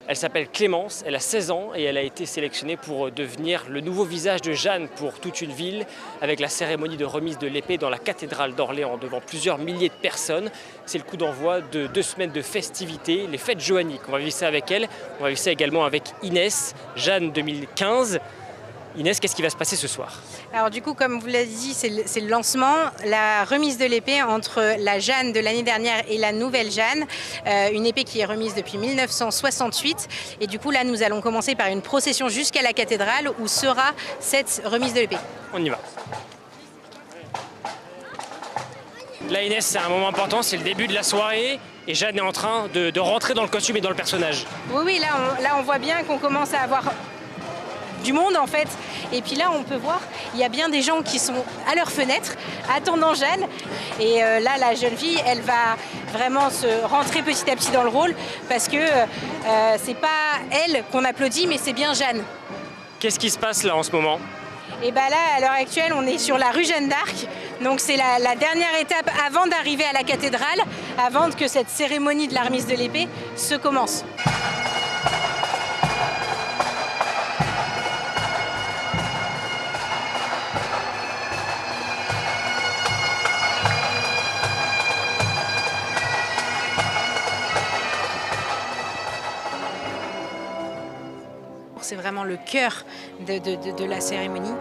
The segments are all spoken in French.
Elle s'appelle Clémence, elle a 16 ans et elle a été sélectionnée pour devenir le nouveau visage de Jeanne pour toute une ville, avec la cérémonie de remise de l'épée dans la cathédrale d'Orléans devant plusieurs milliers de personnes. C'est le coup d'envoi de 2 semaines de festivités, les fêtes joanniques. On va vivre ça avec elle, on va vivre ça également avec Inès, Jeanne 2015. Inès, qu'est-ce qui va se passer ce soir? Alors du coup, comme vous l'avez dit, c'est le lancement, la remise de l'épée entre la Jeanne de l'année dernière et la nouvelle Jeanne, une épée qui est remise depuis 1968. Et du coup, là, nous allons commencer par une procession jusqu'à la cathédrale où sera cette remise de l'épée. On y va. Là, Inès, c'est un moment important, c'est le début de la soirée et Jeanne est en train de rentrer dans le costume et dans le personnage. Oui, là, on voit bien qu'on commence à avoir du monde en fait, et puis là on peut voir il y a bien des gens qui sont à leur fenêtre attendant Jeanne, et là la jeune fille elle va vraiment se rentrer petit à petit dans le rôle parce que c'est pas elle qu'on applaudit mais c'est bien Jeanne. Qu'est-ce qui se passe là en ce moment? Et bien là à l'heure actuelle on est sur la rue Jeanne d'Arc, donc c'est la dernière étape avant d'arriver à la cathédrale, avant que cette cérémonie de la remise de l'épée se commence. C'est vraiment le cœur de la cérémonie.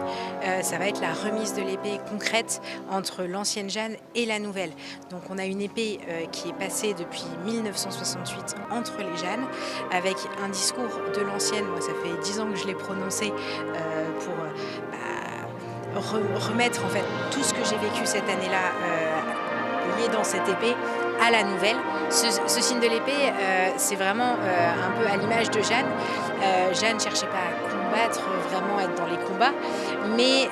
Ça va être la remise de l'épée concrète entre l'ancienne Jeanne et la nouvelle. Donc on a une épée qui est passée depuis 1968 entre les Jeannes, avec un discours de l'ancienne. Moi ça fait 10 ans que je l'ai prononcé pour remettre en fait tout ce que j'ai vécu cette année-là lié dans cette épée à la nouvelle. Ce signe de l'épée, c'est vraiment un peu à l'image de Jeanne. Jeanne ne cherchait pas à combattre, vraiment être dans les combats, mais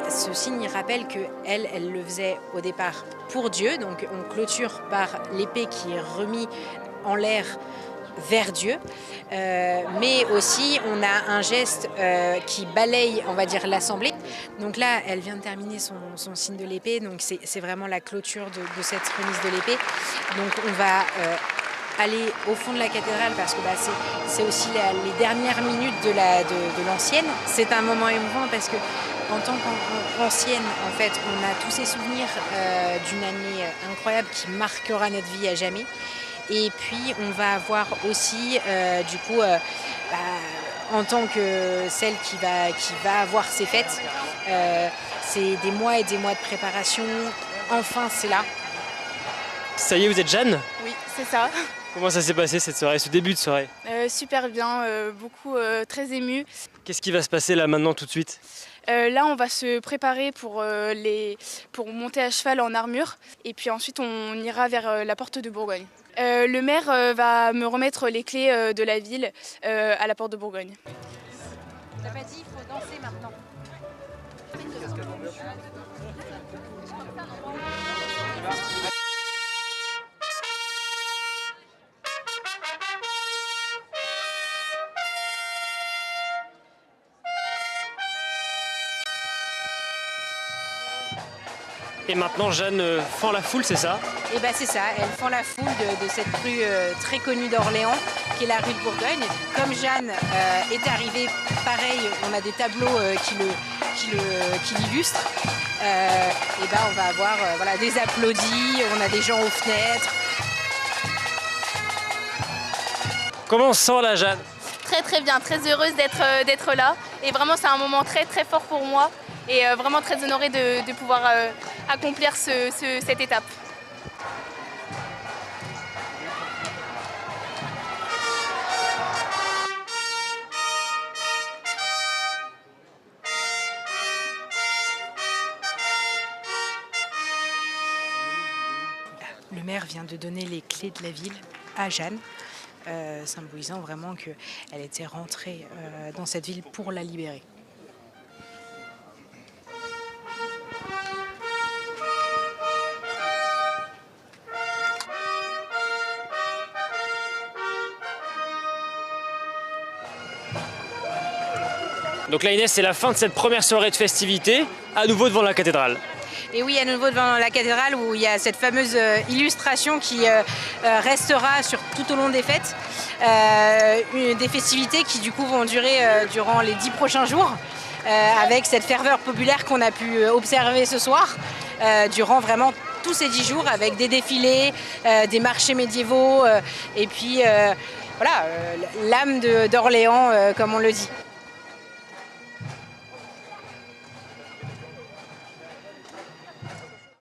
ce signe il rappelle qu'elle le faisait au départ pour Dieu. Donc on clôture par l'épée qui est remise en l'air vers Dieu, mais aussi on a un geste qui balaye, on va dire, l'assemblée. Donc là, elle vient de terminer son signe de l'épée, donc c'est vraiment la clôture de cette remise de l'épée. Donc on va aller au fond de la cathédrale parce que c'est aussi les dernières minutes de l'ancienne. C'est un moment émouvant parce que en tant qu'ancienne, en fait, on a tous ces souvenirs d'une année incroyable qui marquera notre vie à jamais. Et puis on va avoir aussi du coup en tant que celle qui va avoir ses fêtes, c'est des mois et des mois de préparation. Enfin c'est là. Ça y est, vous êtes Jeanne? Oui, c'est ça. Comment ça s'est passé cette soirée, ce début de soirée? Super bien, beaucoup très émue. Qu'est-ce qui va se passer là maintenant tout de suite? Là, on va se préparer pour monter à cheval en armure. Et puis ensuite, on ira vers la porte de Bourgogne. Le maire va me remettre les clés de la ville à la porte de Bourgogne. T'as pas dit, il faut danser maintenant. Et maintenant, Jeanne fend la foule, c'est ça? Et c'est ça, elle fend la foule de cette rue très connue d'Orléans, qui est la rue de Bourgogne. Comme Jeanne est arrivée, pareil, on a des tableaux qui l'illustrent. On va avoir des applaudis, on a des gens aux fenêtres. Comment on se sent là, Jeanne? Très très bien, très heureuse d'être là. Et vraiment, c'est un moment très très fort pour moi. Et vraiment très honorée de pouvoir accomplir cette étape. Le maire vient de donner les clés de la ville à Jeanne, symbolisant vraiment qu'elle était rentrée dans cette ville pour la libérer. Donc là, Inès, c'est la fin de cette première soirée de festivités, à nouveau devant la cathédrale. Et oui, à nouveau devant la cathédrale où il y a cette fameuse illustration qui restera tout au long des fêtes. Des festivités qui du coup vont durer durant les 10 prochains jours, avec cette ferveur populaire qu'on a pu observer ce soir, durant vraiment tous ces 10 jours, avec des défilés, des marchés médiévaux, et puis voilà, l'âme d'Orléans, comme on le dit.